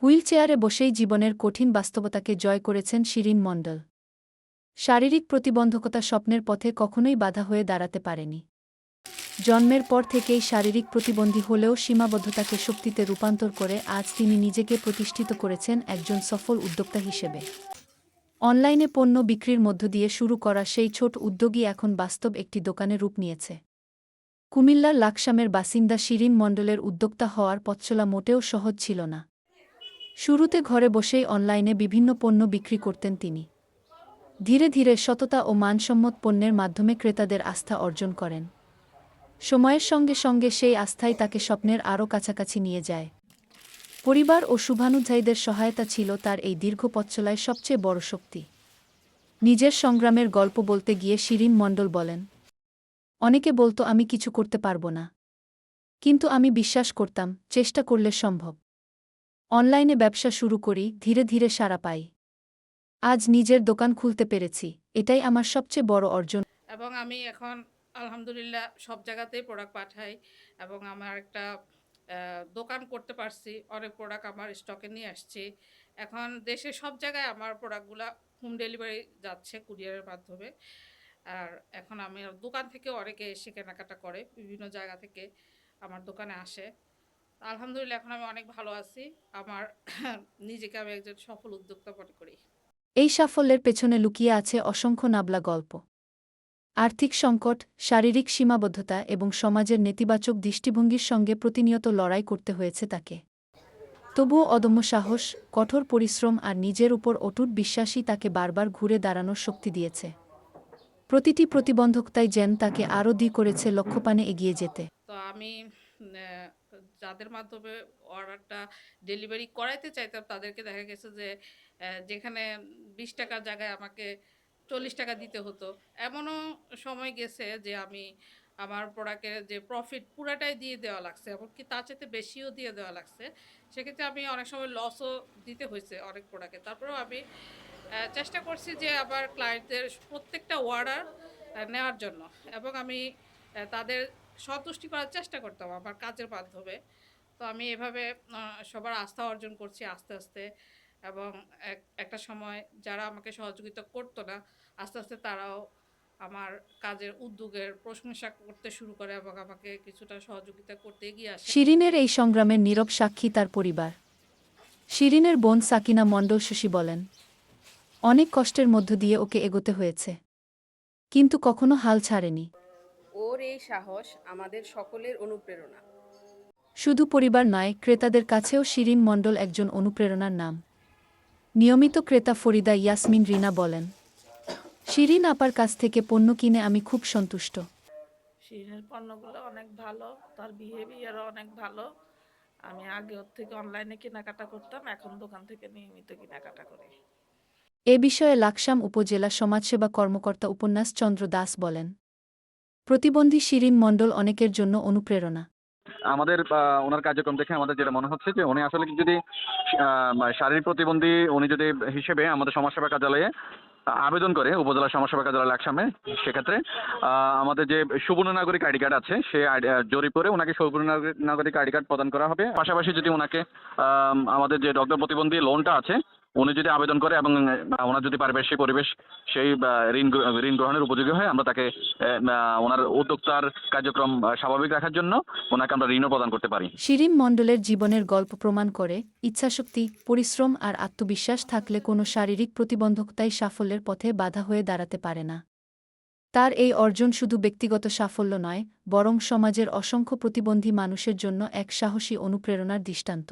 হুইলচেয়ারে বসেই জীবনের কঠিন বাস্তবতাকে জয় করেছেন শিরিন মণ্ডল। শারীরিক প্রতিবন্ধকতা স্বপ্নের পথে কখনোই বাধা হয়ে দাঁড়াতে পারেনি। জন্মের পর থেকেই শারীরিক প্রতিবন্ধী হলেও সীমাবদ্ধতাকে শক্তিতে রূপান্তর করে আজ তিনি নিজেকে প্রতিষ্ঠিত করেছেন একজন সফল উদ্যোক্তা হিসেবে। অনলাইনে পণ্য বিক্রির মধ্য দিয়ে শুরু করা সেই ছোট উদ্যোগই এখন বাস্তব একটি দোকানে রূপ নিয়েছে। কুমিল্লার লাকসামের বাসিন্দা শিরিন মণ্ডলের উদ্যোক্তা হওয়ার পথচলা মোটেও সহজ ছিল না। শুরুতে ঘরে বসেই অনলাইনে বিভিন্ন পণ্য বিক্রি করতেন তিনি। ধীরে ধীরে সততা ও মানসম্মত পণ্যের মাধ্যমে ক্রেতাদের আস্থা অর্জন করেন। সময়ের সঙ্গে সঙ্গে সেই আস্থাই তাকে স্বপ্নের আরও কাছাকাছি নিয়ে যায়। পরিবার ও শুভানুধ্যায়ীদের সহায়তা ছিল তার এই দীর্ঘ পথচলায় সবচেয়ে বড় শক্তি। নিজের সংগ্রামের গল্প বলতে গিয়ে শিরিন মণ্ডল বলেন, অনেকে বলতো আমি কিছু করতে পারবো না, কিন্তু আমি বিশ্বাস করতাম চেষ্টা করলে সম্ভব। অনলাইনে ব্যবসা শুরু করি, ধীরে ধীরে সাড়া পাই। আজ নিজের দোকান খুলতে পেরেছি, এটাই আমার সবচেয়ে বড় অর্জন। এবং আমি এখন আলহামদুলিল্লাহ সব জায়গাতেই প্রোডাক্ট পাঠাই এবং আমার একটা দোকান করতে পারছি। অনেক প্রোডাক্ট আমার স্টকে নিয়ে আসছি। এখন দেশের সব জায়গায় আমার প্রোডাক্টগুলো হোম ডেলিভারি যাচ্ছে কুরিয়ারের মাধ্যমে। আর এখন আমি দোকান থেকে অনেকে এসে কেনাকাটা করে, বিভিন্ন জায়গা থেকে আমার দোকানে আসে। আলহামদুলিল্লাহ এখন আমি অনেক ভালো আছি। আমার নিজেকে আমি একজন সফল উদ্যোক্তা মনে করি। এই সাফল্যের পেছনে লুকিয়ে আছে অসংখ্য নাবলা গল্প। আর্থিক সংকট, শারীরিক সীমাবদ্ধতা এবং সমাজের নেতিবাচক দৃষ্টিভঙ্গির সঙ্গে প্রতিনিয়ত লড়াই করতে হয়েছে তাকে। তবুও অদম্য সাহস, কঠোর পরিশ্রম আর নিজের উপর অটুট বিশ্বাসই তাকে বারবার ঘুরে দাঁড়ানোর শক্তি দিয়েছে। প্রতিটি প্রতিবন্ধকতাই যেন তাকে আরও করেছে লক্ষ্যপানে এগিয়ে যেতে। তো আমি যাদের মাধ্যমে অর্ডারটা ডেলিভারি করাইতে চাইতাম তাদেরকে দেখা গেছে যে যেখানে 20 টাকার জায়গায় আমাকে 40 টাকা দিতে হতো। এমনও সময় গেছে যে আমি আমার প্রোডাক্টের যে প্রফিট পুরাটাই দিয়ে দেওয়া লাগছে, এমনকি তার চাইতে বেশিও দিয়ে দেওয়া লাগছে। সেক্ষেত্রে আমি অনেক সময় লসও দিতে হয়েছে অনেক প্রোডাক্টে। তারপরেও আমি চেষ্টা করছি যে আবার ক্লায়েন্টদের প্রত্যেকটা অর্ডার নেওয়ার জন্য, এবং আমি তাদের সন্তুষ্টি করার চেষ্টা করতাম আমার কাজের মাধ্যমে। তো আমি এভাবে সবার আস্থা অর্জন করছি আস্তে আস্তে, এবং একটা সময় যারা আমাকে সহযোগিতা করতো না, আস্তে আস্তে তারাও আমার কাজের উদ্যোগের প্রশংসা করতে শুরু করে এবং আমাকে কিছুটা সহযোগিতা করতে এগিয়ে আসে। শিরিনের এই সংগ্রামের নীরব সাক্ষী তার পরিবার। শিরিনের বোন সাকিনা মণ্ডল শশী বলেন, অনেক কষ্টের মধ্য দিয়ে ওকে এগোতে হয়েছে, কিন্তু কখনো হাল ছাড়েনি। ওর এই সাহস আমাদের সকলের অনুপ্রেরণা। শুধু পরিবার নয়, ক্রেতাদের কাছেও শিরিন মণ্ডল একজন অনুপ্রেরণার নাম। নিয়মিত ক্রেতা ফরিদা ইয়াসমিন রিনা বলেন, শিরিন আপার কাছ থেকে পণ্য কিনে আমি খুব সন্তুষ্ট। শিরিনের পণ্যগুলো অনেক ভালো, তার বিহেভিয়ারও অনেক ভালো। আমি আগে ওর থেকে অনলাইনে কেনাকাটা করতাম, এখন দোকান থেকে নিয়মিত কেনাকাটা করি। এ বিষয়ে লাকসাম উপজেলা সমাজসেবা কর্মকর্তা উপন্যাস চন্দ্র দাস বলেন, প্রতিবন্ধী শিরিন মণ্ডল অনেকের জন্য অনুপ্রেরণা। আমাদের ওনার কার্যক্রম দেখে আমাদের যেটা মনে হচ্ছে যে উনি আসলে যদি শারীরিক প্রতিবন্ধী উনি যদি হিসেবে আমাদের সমাজসেবা কার্যালয়ে আবেদন করে, উপজেলা সমাজসেবা কার্যালয় লাকসামে, সেক্ষেত্রে আমাদের যে সুবর্ণ নাগরিক আইডি কার্ড আছে সে জরিপ করে ওনাকে সুবর্ণ নাগরিক আইডি কার্ড প্রদান করা হবে। পাশাপাশি যদি ওনাকে আমাদের যে দগ্ধ প্রতিবন্ধী লোনটা আছে উনি যদি আবেদন করে এবং ওনার যদি পারিপার্শ্বিক পরিবেশ সেই ঋণ গ্রহণের উপযোগী হয়, আমরা তাকে ওনার উদ্যোক্তার কার্যক্রম স্বাভাবিক রাখার জন্য ওনাকে আমরা ঋণও প্রদান করতে পারি। শিরিন মণ্ডলের জীবনের গল্প প্রমাণ করে, ইচ্ছাশক্তি, পরিশ্রম আর আত্মবিশ্বাস থাকলে কোনো শারীরিক প্রতিবন্ধকতাই সাফল্যের পথে বাধা হয়ে দাঁড়াতে পারে না। তার এই অর্জন শুধু ব্যক্তিগত সাফল্য নয়, বরং সমাজের অসংখ্য প্রতিবন্ধী মানুষের জন্য এক সাহসী অনুপ্রেরণার দৃষ্টান্ত।